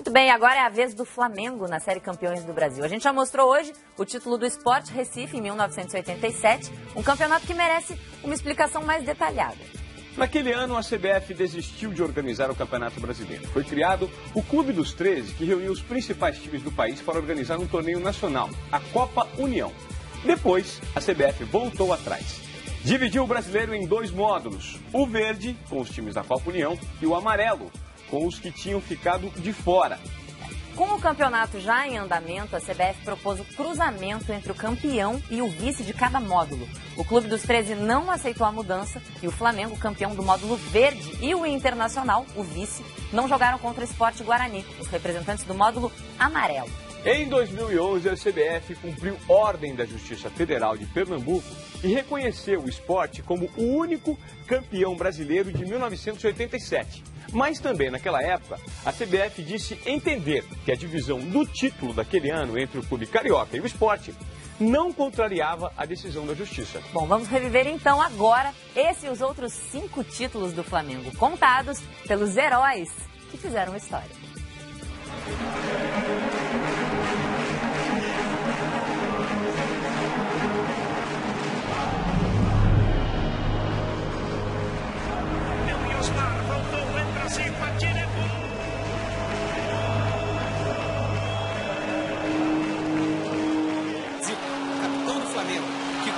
Muito bem, agora é a vez do Flamengo na Série Campeões do Brasil. A gente já mostrou hoje o título do Sport Recife em 1987, um campeonato que merece uma explicação mais detalhada. Naquele ano, a CBF desistiu de organizar o Campeonato Brasileiro. Foi criado o Clube dos 13, que reuniu os principais times do país para organizar um torneio nacional, a Copa União. Depois, a CBF voltou atrás. Dividiu o brasileiro em 2 módulos, o verde, com os times da Copa União, e o amarelo, com os que tinham ficado de fora. Com o campeonato já em andamento, a CBF propôs o cruzamento entre o campeão e o vice de cada módulo. O Clube dos 13 não aceitou a mudança e o Flamengo, campeão do módulo verde, e o Internacional, o vice, não jogaram contra o Sport Guarani, os representantes do módulo amarelo. Em 2011, a CBF cumpriu ordem da Justiça Federal de Pernambuco e reconheceu o Sport como o único campeão brasileiro de 1987. Mas também naquela época, a CBF disse entender que a divisão do título daquele ano entre o Clube Carioca e o Sport não contrariava a decisão da Justiça. Bom, vamos reviver então agora esse e os outros 5 títulos do Flamengo, contados pelos heróis que fizeram história.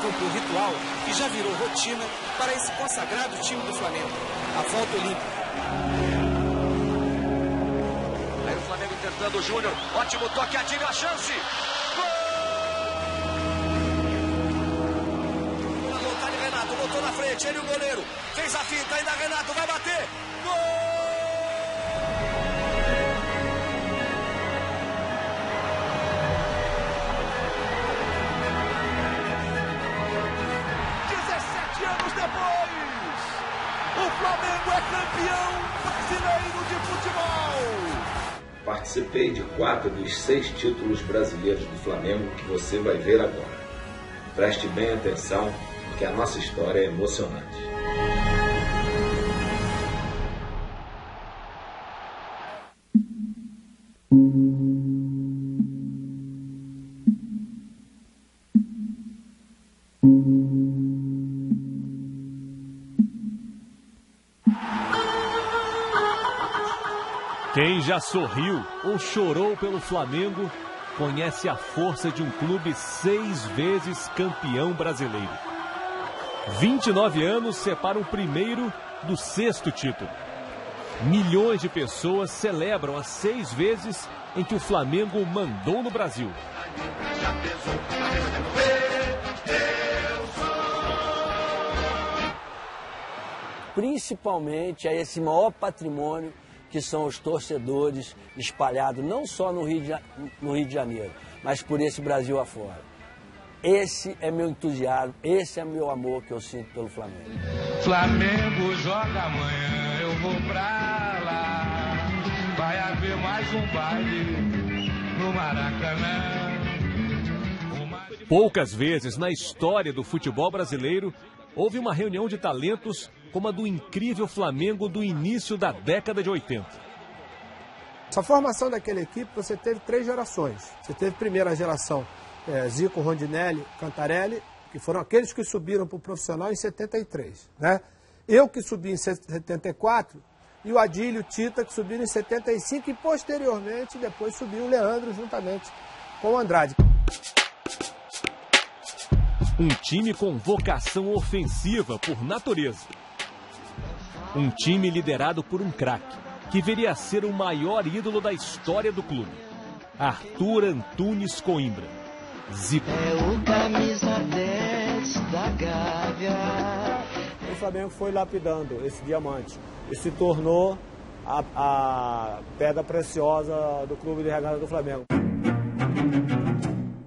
O ritual que já virou rotina para esse consagrado time do Flamengo, a volta olímpica. Aí o Flamengo tentando o Júnior, ótimo toque, atira a chance. Gol! Na vontade, Renato, botou na frente, ele o goleiro, fez a finta, ainda Renato vai bater. Gol! O Flamengo é campeão brasileiro de futebol! Participei de 4 dos 6 títulos brasileiros do Flamengo que você vai ver agora. Preste bem atenção, porque a nossa história é emocionante. Quem já sorriu ou chorou pelo Flamengo conhece a força de um clube 6 vezes campeão brasileiro. 29 anos separam o primeiro do 6º título. Milhões de pessoas celebram as 6 vezes em que o Flamengo mandou no Brasil. Principalmente a esse maior patrimônio que são os torcedores espalhados não só no Rio de Janeiro, mas por esse Brasil afora. Esse é meu entusiasmo, esse é meu amor que eu sinto pelo Flamengo. Flamengo joga amanhã, eu vou pra lá. Vai haver mais um baile no Maracanã. Poucas vezes na história do futebol brasileiro houve uma reunião de talentos como a do incrível Flamengo do início da década de 80. Essa formação daquela equipe, você teve 3 gerações. Você teve a primeira geração, Zico, Rondinelli, Cantarelli, que foram aqueles que subiram para o profissional em 73. Né? Eu que subi em 74, e o Adílio, o Tita, que subiram em 75, e posteriormente, depois subiu o Leandro juntamente com o Andrade. Um time com vocação ofensiva por natureza. Um time liderado por um craque, que viria a ser o maior ídolo da história do clube. Arthur Antunes Coimbra. Zico. É o camisa 10 da Gávea. O Flamengo foi lapidando esse diamante e se tornou a pedra preciosa do clube de regata do Flamengo.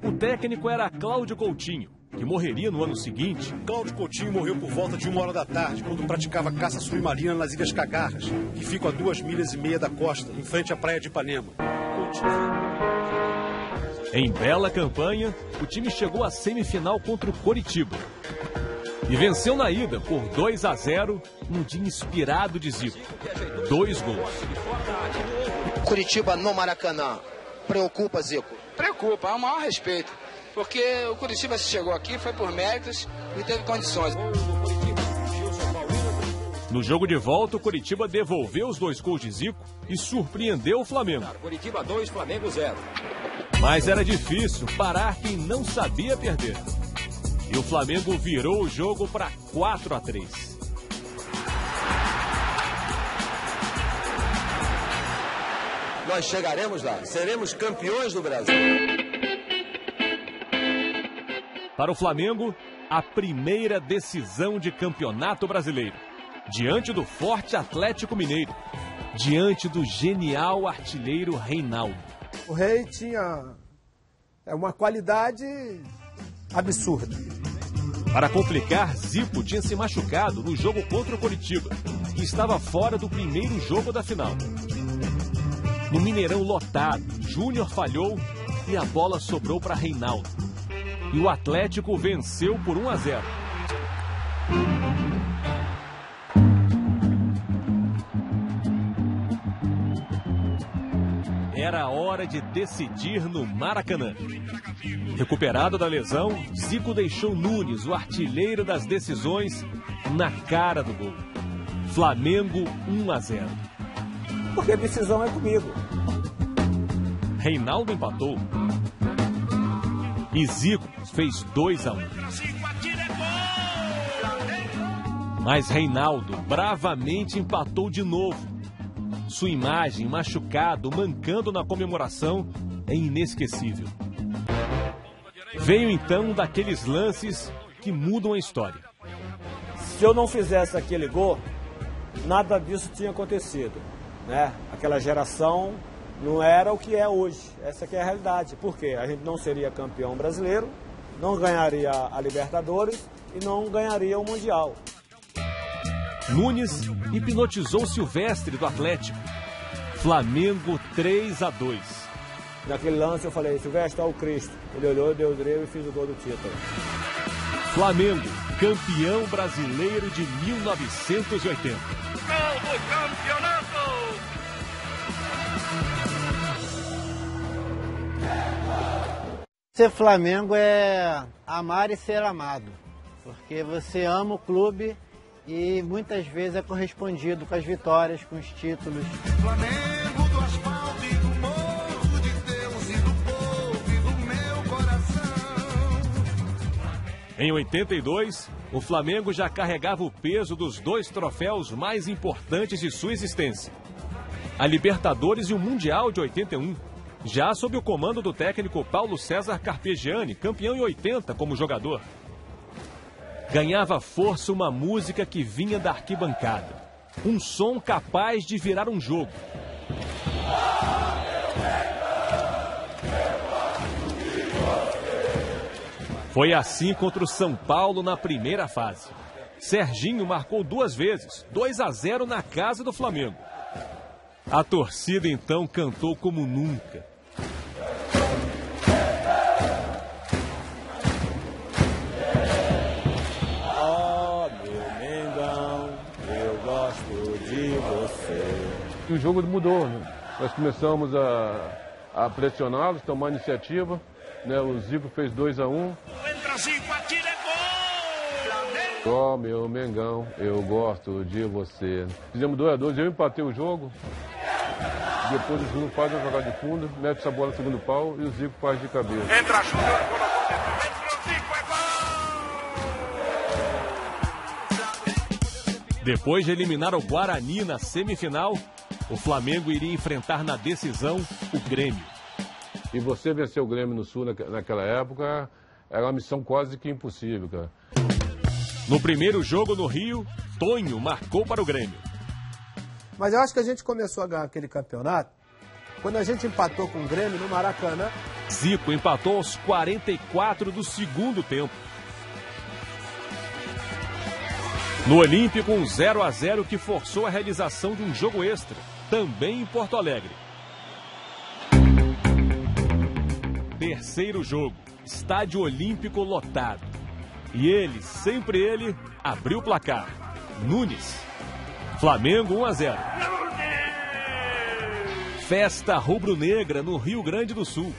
O técnico era Cláudio Coutinho, que morreria no ano seguinte. Cláudio Coutinho morreu por volta de 1h da tarde, quando praticava caça submarina nas Ilhas Cagarras, que ficam a 2,5 milhas da costa, em frente à praia de Ipanema. Em bela campanha, o time chegou à semifinal contra o Coritiba. E venceu na ida por 2-0, num dia inspirado de Zico. 2 gols. Curitiba no Maracanã. Preocupa, Zico? Preocupa, é o maior respeito. Porque o Curitiba se chegou aqui foi por méritos e teve condições. No jogo de volta, o Curitiba devolveu os 2 gols de Zico e surpreendeu o Flamengo. Curitiba 2, Flamengo 0. Mas era difícil parar quem não sabia perder. E o Flamengo virou o jogo para 4-3. Nós chegaremos lá, seremos campeões do Brasil. Para o Flamengo, a primeira decisão de campeonato brasileiro. Diante do forte Atlético Mineiro. Diante do genial artilheiro Reinaldo. O Rei tinha uma qualidade absurda. Para complicar, Zico tinha se machucado no jogo contra o Coritiba e estava fora do primeiro jogo da final. No Mineirão lotado, Júnior falhou e a bola sobrou para Reinaldo. E o Atlético venceu por 1-0. Era hora de decidir no Maracanã. Recuperado da lesão, Zico deixou Nunes, o artilheiro das decisões, na cara do gol. Flamengo 1-0. Porque a decisão é comigo. Reinaldo empatou. E Zico fez 2-1. Mas Reinaldo bravamente empatou de novo. Sua imagem, machucado, mancando na comemoração, é inesquecível. Veio então daqueles lances que mudam a história. Se eu não fizesse aquele gol, nada disso tinha acontecido, né? Aquela geração não era o que é hoje. Essa aqui é a realidade. Por quê? A gente não seria campeão brasileiro, não ganharia a Libertadores e não ganharia o Mundial. Nunes hipnotizou Silvestre do Atlético. Flamengo 3-2. Naquele lance eu falei, Silvestre, olha o Cristo. Ele olhou, deu o drible e fiz o gol do título. Flamengo, campeão brasileiro de 1980. Gol do campeonato! Ser Flamengo é amar e ser amado. Porque você ama o clube e muitas vezes é correspondido com as vitórias, com os títulos. Flamengo do asfalto e do morro de Deus e do povo e do meu coração. Em 82, o Flamengo já carregava o peso dos 2 troféus mais importantes de sua existência. A Libertadores e o Mundial de 81, já sob o comando do técnico Paulo César Carpegiani, campeão em 80 como jogador. Ganhava força uma música que vinha da arquibancada. Um som capaz de virar um jogo. Foi assim contra o São Paulo na primeira fase. Serginho marcou 2 vezes, 2-0 na casa do Flamengo. A torcida então cantou como nunca. O jogo mudou, né? Nós começamos a pressioná-los, tomar iniciativa, né? O Zico fez 2-1. Entra Zico, atira, é gol! Ó, meu Mengão, eu gosto de você. Fizemos 2-2, eu empatei o jogo. Depois o Júnior faz uma jogada de fundo, mete essa bola no segundo pau e o Zico faz de cabeça. Entra Júnior, colocou dentro, entra o Zico, é gol! Depois de eliminar o Guarani na semifinal, o Flamengo iria enfrentar na decisão o Grêmio. E você vencer o Grêmio no Sul naquela época era uma missão quase que impossível, cara. No primeiro jogo no Rio, Tonho marcou para o Grêmio. Mas eu acho que a gente começou a ganhar aquele campeonato quando a gente empatou com o Grêmio no Maracanã. Zico empatou aos 44 do segundo tempo. No Olímpico, um 0-0 que forçou a realização de um jogo extra, também em Porto Alegre. Terceiro jogo, Estádio Olímpico lotado. E ele, sempre ele, abriu o placar. Nunes. Flamengo 1-0. Festa rubro-negra no Rio Grande do Sul.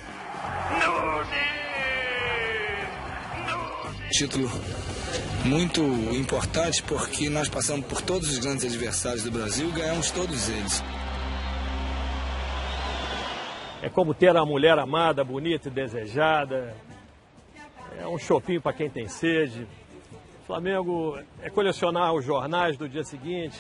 Título muito importante porque nós passamos por todos os grandes adversários do Brasil e ganhamos todos eles. É como ter a mulher amada, bonita e desejada. É um chopinho para quem tem sede. Flamengo é colecionar os jornais do dia seguinte.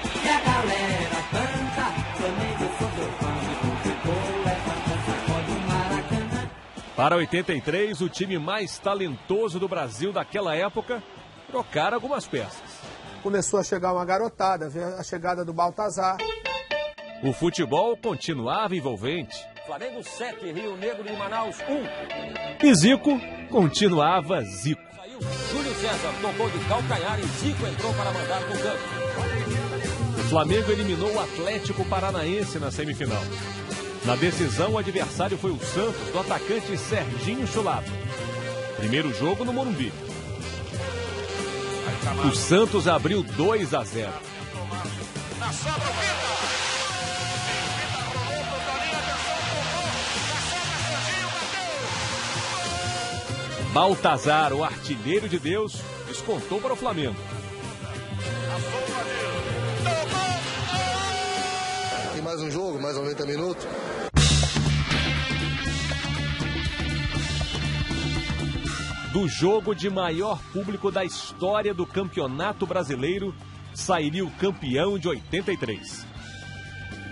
E a galera canta, Flamengo sou teu fã, futebol é fantástico, pode Maracanã. Para 83, o time mais talentoso do Brasil daquela época trocaram algumas peças. Começou a chegar uma garotada, veio a chegada do Baltazar. O futebol continuava envolvente. Flamengo 7, Rio Negro e Manaus 1. E Zico continuava Zico. Júlio César tocou de calcanhar e Zico entrou para mandar no campo. O Flamengo eliminou o Atlético Paranaense na semifinal. Na decisão, o adversário foi o Santos, do atacante Serginho Chulapa. Primeiro jogo no Morumbi. O Santos abriu 2-0. Na sobra, o Baltazar, o artilheiro de Deus, descontou para o Flamengo. Tem mais um jogo, mais 90 minutos. Do jogo de maior público da história do Campeonato Brasileiro, sairia o campeão de 83.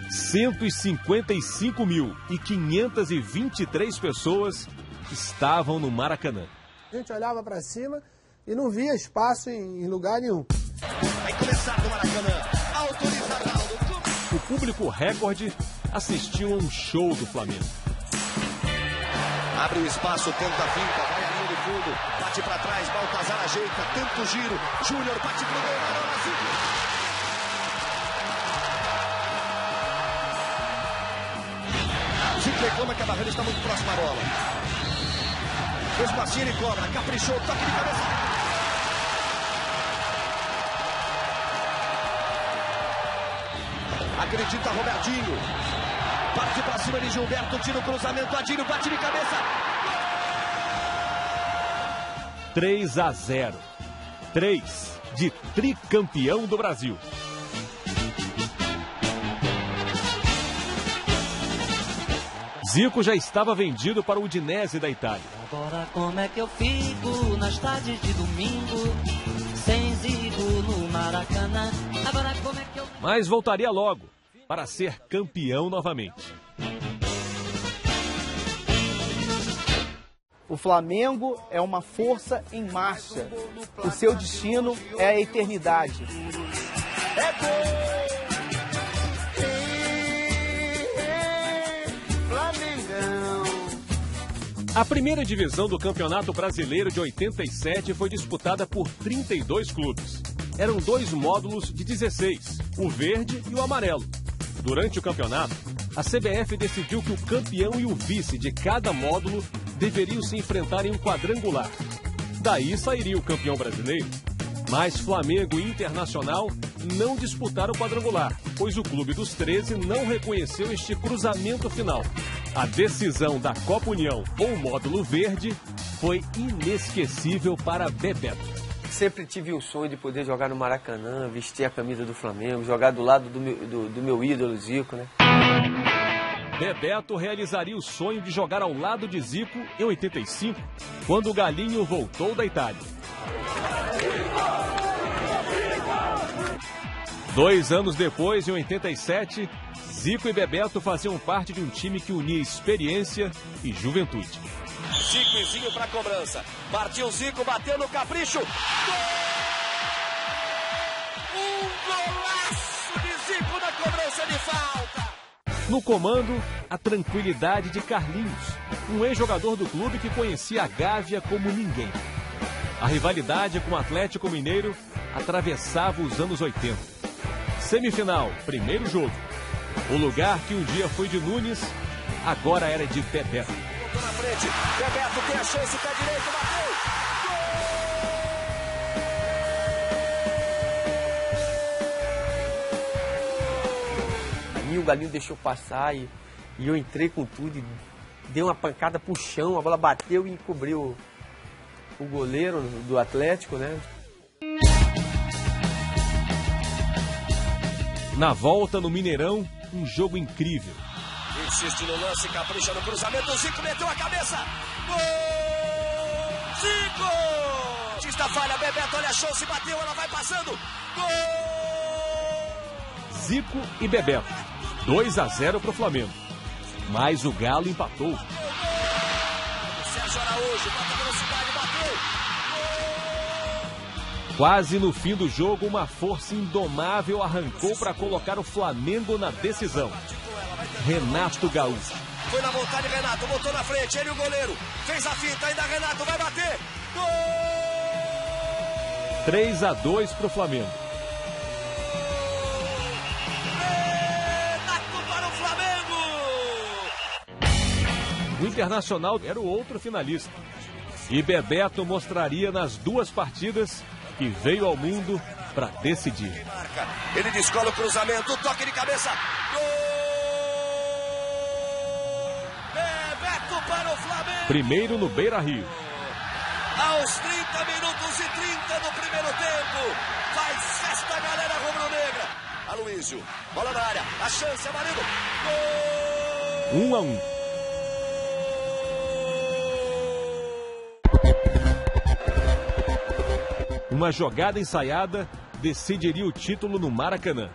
155.523 pessoas estavam no Maracanã. A gente olhava para cima e não via espaço em lugar nenhum. Vai começar no Maracanã. Autorizado. O público recorde assistiu a um show do Flamengo. Abre o espaço, tenta a finta, vai a linha do fundo, bate para trás, Baltazar ajeita, tenta o giro, Júnior bate pro gol, Zico reclama que a barreira está muito próxima à bola. Fez passinho, ele cobra, caprichou, toque de cabeça. Acredita Robertinho. Parte pra cima de Gilberto, tira o cruzamento, Adílio bate de cabeça. 3-0. 3 de tricampeão do Brasil. Zico já estava vendido para o Udinese da Itália. Agora como é que eu fico nas tardes de domingo, sem Zico no Maracanã? Agora como é que eu... Mas voltaria logo para ser campeão novamente. O Flamengo é uma força em marcha. O seu destino é a eternidade. É gol! A primeira divisão do Campeonato Brasileiro de 87 foi disputada por 32 clubes. Eram 2 módulos de 16, o verde e o amarelo. Durante o campeonato, a CBF decidiu que o campeão e o vice de cada módulo deveriam se enfrentar em um quadrangular. Daí sairia o campeão brasileiro. Mas Flamengo e Internacional não disputaram o quadrangular, pois o Clube dos 13 não reconheceu este cruzamento final. A decisão da Copa União ou módulo verde foi inesquecível para Bebeto. Sempre tive o sonho de poder jogar no Maracanã, vestir a camisa do Flamengo, jogar do lado do meu ídolo Zico, né? Bebeto realizaria o sonho de jogar ao lado de Zico em 85, quando o Galinho voltou da Itália. 2 anos depois, em 87, Zico e Bebeto faziam parte de um time que unia experiência e juventude. Zicozinho para cobrança. Partiu Zico, bateu no capricho. Gol! Um golaço de Zico na cobrança de falta. No comando, a tranquilidade de Carlinhos, um ex-jogador do clube que conhecia a Gávea como ninguém. A rivalidade com o Atlético Mineiro atravessava os anos 80. Semifinal, primeiro jogo. O lugar que um dia foi de Nunes, agora era de Bebeto. Na frente, Bebeto tem a chance, pé direito, bateu. E o Galinho deixou passar e E eu entrei com tudo e dei uma pancada pro chão, a bola bateu e cobriu o goleiro do Atlético, né? Na volta no Mineirão, um jogo incrível. Insiste no lance, capricha no cruzamento, o Zico meteu a cabeça. Gol! Zico! Tista falha, Bebeto, olha a chance, bateu, ela vai passando. Gol! Zico e Bebeto. 2-0 pro Flamengo. Mas o Galo empatou. Sérgio Araújo, bota velocidade, bateu. Quase no fim do jogo, uma força indomável arrancou para colocar o Flamengo na decisão. Renato Gaúcho. Foi na vontade, Renato, botou na frente, ele e o goleiro. Fez a finta, ainda Renato vai bater. Gol! 3-2 pro Flamengo. Renato para o Flamengo! O Internacional era o outro finalista. E Bebeto mostraria nas duas partidas que veio ao mundo para decidir. Ele descola o cruzamento, toque de cabeça. Gol! Bebeto para o Flamengo! Primeiro no Beira-Rio. Aos 30 minutos e 30 do primeiro tempo. Faz festa a galera rubro-negra. Aloísio, bola na área, a chance, Amarildo. Gol! 1-1. Uma jogada ensaiada decidiria o título no Maracanã.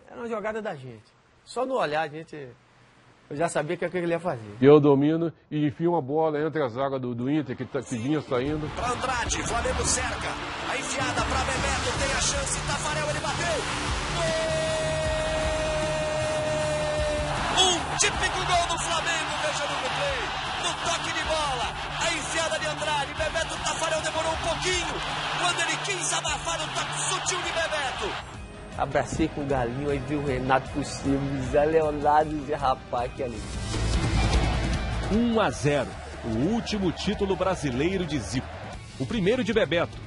Era uma jogada da gente. Só no olhar, eu já sabia o que ele ia fazer. Eu domino e enfio uma bola entre a zaga do Inter, que vinha saindo. Para Andrade, Flamengo cerca. A enfiada para Bebeto, tem a chance. Tafarel, ele bateu. Gol! Um típico gol do Flamengo, veja no replay. No toque de bola, a enfiada de Andrade. Bebeto, Tafarel demorou um pouquinho. Quando ele quis abafar o toque sutil de Bebeto. Abracei com o Galinho, aí vi o Renato por cima, Zé Leonardo e Zé Rapaz, que ali. 1-0, o último título brasileiro de Zico. O primeiro de Bebeto,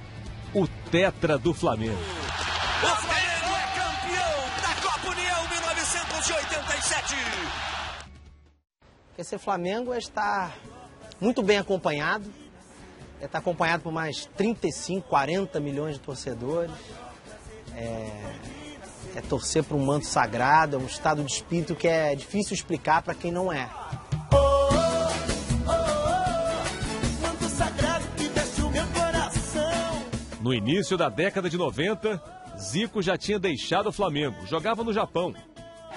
o tetra do Flamengo. O Flamengo é campeão da Copa União 1987. Esse Flamengo está muito bem acompanhado. Está acompanhado por mais 35, 40 milhões de torcedores. É torcer para um manto sagrado, é um estado de espírito que é difícil explicar para quem não é. No início da década de 90, Zico já tinha deixado o Flamengo, jogava no Japão.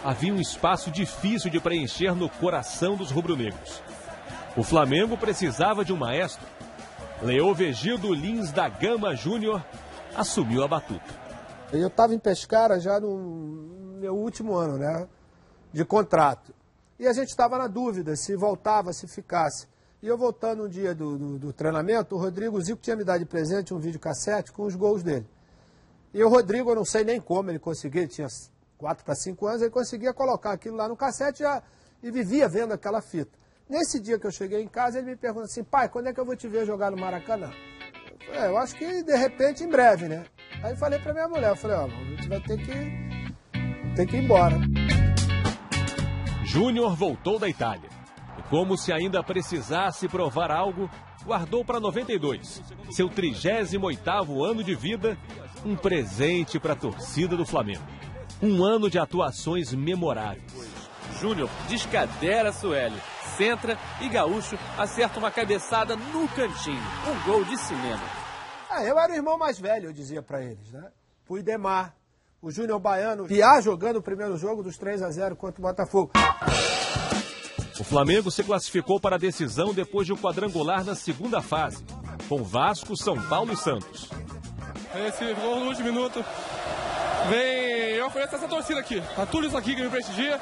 Havia um espaço difícil de preencher no coração dos rubro-negros. O Flamengo precisava de um maestro. Leovigildo Lins da Gama Júnior assumiu a batuta. Eu estava em Pescara já no meu último ano, né, de contrato. E a gente estava na dúvida se voltava, se ficasse. E eu voltando um dia do treinamento, o Rodrigo Zico tinha me dado de presente um videocassete com os gols dele. E o Rodrigo, eu não sei nem como ele conseguia, ele tinha 4 para 5 anos, ele conseguia colocar aquilo lá no cassete e vivia vendo aquela fita. Nesse dia que eu cheguei em casa, ele me pergunta assim, pai, quando é que eu vou te ver jogar no Maracanã? Eu acho que de repente em breve, né? Aí falei pra minha mulher, eu falei, ó, a gente vai ter que ir embora. Júnior voltou da Itália. E como se ainda precisasse provar algo, guardou para 92, seu 38º ano de vida, um presente para a torcida do Flamengo. Um ano de atuações memoráveis. Júnior descadera Sueli, centra e Gaúcho acerta uma cabeçada no cantinho. Um gol de cinema. Eu era o irmão mais velho, eu dizia pra eles, né? O Idemar, o Júnior Baiano, Piá jogando o primeiro jogo dos 3-0 contra o Botafogo. O Flamengo se classificou para a decisão depois de um quadrangular na segunda fase, com Vasco, São Paulo e Santos. Esse gol no último minuto eu conheço essa torcida aqui, tá tudo isso aqui que me prestigia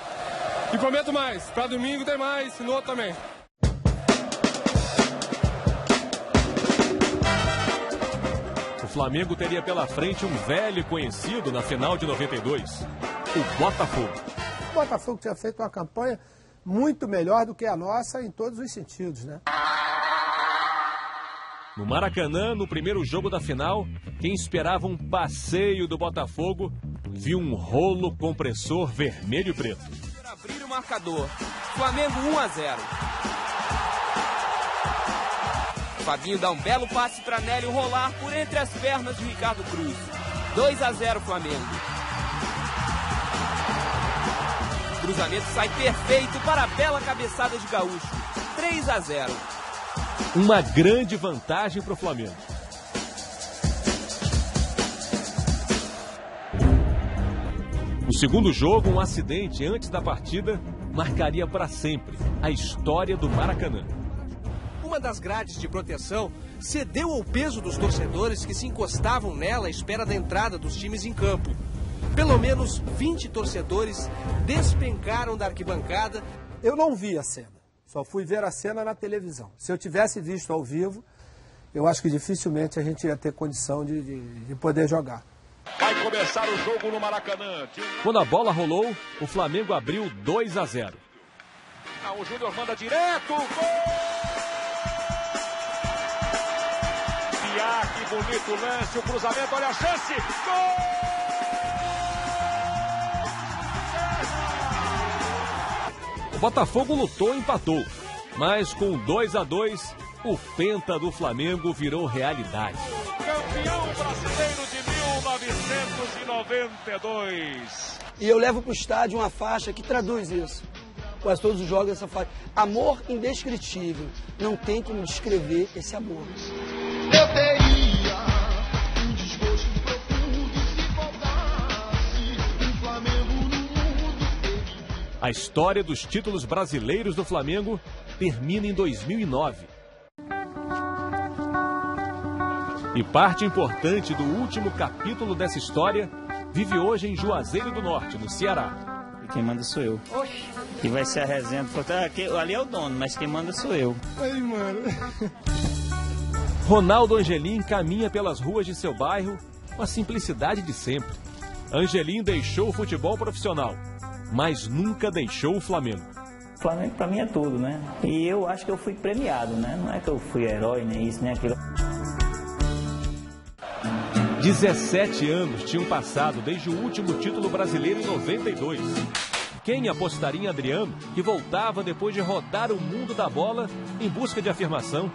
e prometo mais, para domingo tem mais e no outro também. O Flamengo teria pela frente um velho conhecido na final de 92, o Botafogo. O Botafogo tinha feito uma campanha muito melhor do que a nossa em todos os sentidos, né? No Maracanã, no primeiro jogo da final, quem esperava um passeio do Botafogo viu um rolo compressor vermelho e preto. o marcador. Flamengo 1-0. Fabinho dá um belo passe para Nélio rolar por entre as pernas de Ricardo Cruz. 2-0 Flamengo. O cruzamento sai perfeito para a bela cabeçada de Gaúcho. 3-0. Uma grande vantagem para o Flamengo. No segundo jogo, um acidente antes da partida marcaria para sempre a história do Maracanã. Uma das grades de proteção cedeu ao peso dos torcedores que se encostavam nela à espera da entrada dos times em campo. Pelo menos 20 torcedores despencaram da arquibancada. Eu não vi a cena, só fui ver a cena na televisão. Se eu tivesse visto ao vivo, eu acho que dificilmente a gente ia ter condição de poder jogar. Vai começar o jogo no Maracanã. Quando a bola rolou, o Flamengo abriu 2-0. O Júnior manda direto, gol! Que bonito lance, o cruzamento, olha a chance, gol! O Botafogo lutou e empatou, mas com 2-2, o penta do Flamengo virou realidade. Campeão brasileiro de 1992. E eu levo para o estádio uma faixa que traduz isso. Quase todos os jogos essa faixa. Amor indescritível. Não tem como descrever esse amor. Eu teria um desgosto profundo se faltasse um Flamengo no mundo. A história dos títulos brasileiros do Flamengo termina em 2009. E parte importante do último capítulo dessa história vive hoje em Juazeiro do Norte, no Ceará. E quem manda sou eu. Oxi. Que vai ser a resenha. Ali é o dono, mas quem manda sou eu. Ai, mano. Ronaldo Angelim caminha pelas ruas de seu bairro com a simplicidade de sempre. Angelim deixou o futebol profissional, mas nunca deixou o Flamengo. O Flamengo pra mim é tudo, né? E eu acho que eu fui premiado, né? Não é que eu fui herói, nem isso, nem aquilo. 17 anos tinham passado desde o último título brasileiro em 92. Quem apostaria em Adriano, que voltava depois de rodar o mundo da bola em busca de afirmação?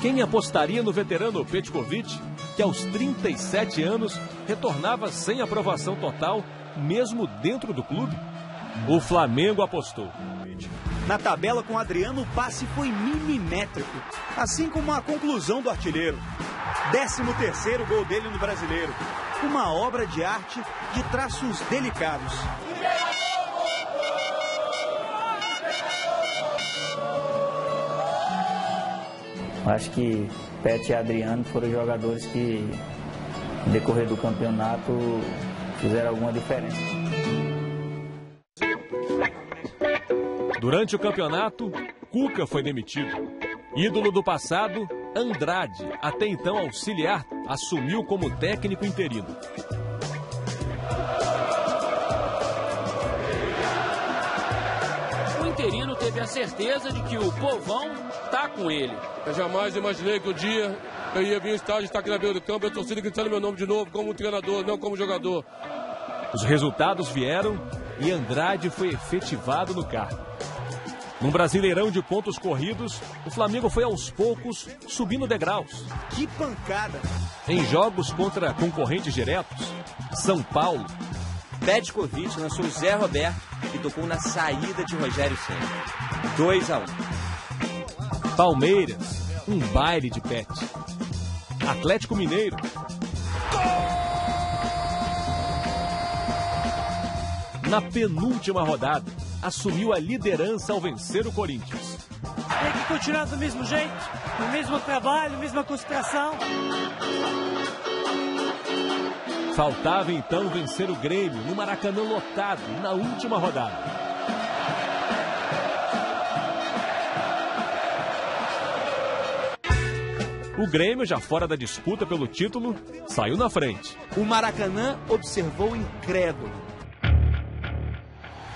Quem apostaria no veterano Petkovic, que aos 37 anos retornava sem aprovação total, mesmo dentro do clube? O Flamengo apostou. Na tabela com Adriano, o passe foi milimétrico, assim como a conclusão do artilheiro. 13º gol dele no Brasileiro. Uma obra de arte de traços delicados. Acho que Pet e Adriano foram jogadores que, no decorrer do campeonato, fizeram alguma diferença. Durante o campeonato, Cuca foi demitido. Ídolo do passado, Andrade, até então auxiliar, assumiu como técnico interino. O interino teve a certeza de que o povão está com ele. Eu jamais imaginei que um dia eu ia vir ao estádio, estar aqui na beira do campo, e a torcida gritando meu nome de novo, como treinador, não como jogador. Os resultados vieram e Andrade foi efetivado no cargo. Num Brasileirão de pontos corridos, o Flamengo foi aos poucos subindo degraus. Que pancada! Em jogos contra concorrentes diretos, São Paulo. Petkovic lançou Zé Roberto e tocou na saída de Rogério Ceni. 2-1. Palmeiras, um baile de Pet. Atlético Mineiro. Na penúltima rodada, assumiu a liderança ao vencer o Corinthians. Tem que continuar do mesmo jeito, no mesmo trabalho, mesma concentração. Faltava então vencer o Grêmio no Maracanã lotado na última rodada. O Grêmio, já fora da disputa pelo título, saiu na frente. O Maracanã observou incrédulo.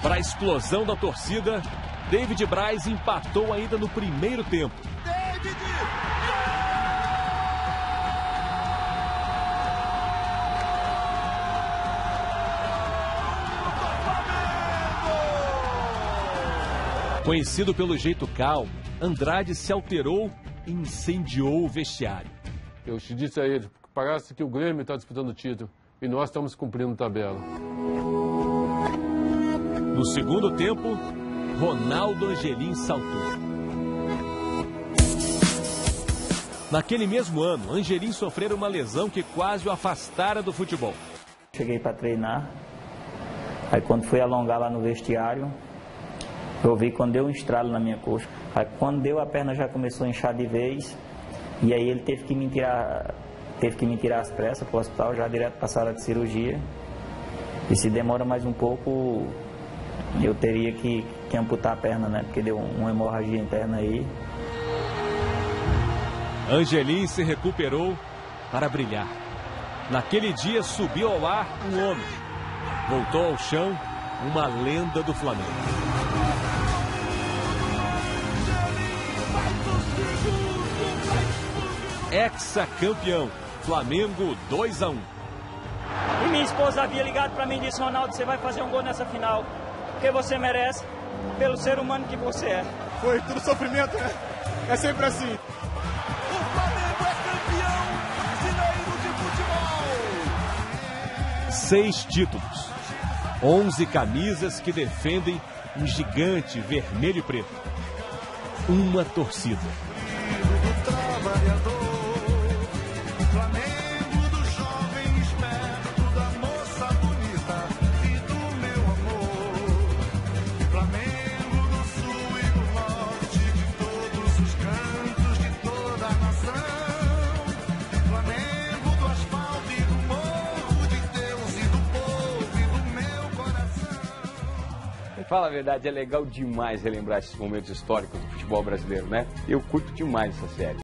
Para a explosão da torcida, David Braz empatou ainda no primeiro tempo. Conhecido pelo jeito calmo, Andrade se alterou e incendiou o vestiário. Eu te disse a ele, parece que o Grêmio está disputando o título e nós estamos cumprindo tabela. No segundo tempo, Ronaldo Angelim saltou. Naquele mesmo ano, Angelim sofreu uma lesão que quase o afastara do futebol. Cheguei para treinar, aí quando fui alongar lá no vestiário, eu vi quando deu um estralo na minha coxa. Aí quando deu, a perna já começou a inchar de vez, e aí ele teve que me tirar às pressas para o hospital, já direto para a sala de cirurgia. E se demora mais um pouco, eu teria que amputar a perna, né? Porque deu uma hemorragia interna aí. Angelim se recuperou para brilhar. Naquele dia subiu ao ar um homem. Voltou ao chão uma lenda do Flamengo. Ex-campeão, Flamengo 2-1. E minha esposa havia ligado para mim e disse: Ronaldo, você vai fazer um gol nessa final, porque você merece, pelo ser humano que você é. Foi tudo sofrimento, né? É sempre assim. O Flamengo é campeão brasileiro de futebol. 6 títulos, 11 camisas que defendem um gigante vermelho e preto. Uma torcida. Flamengo do jovem esperto, da moça bonita e do meu amor. Flamengo do sul e do norte, de todos os cantos, de toda a nação. Flamengo do asfalto e do morro, de Deus e do povo e do meu coração. Fala a verdade, é legal demais relembrar esses momentos históricos do futebol brasileiro, né? Eu curto demais essa série.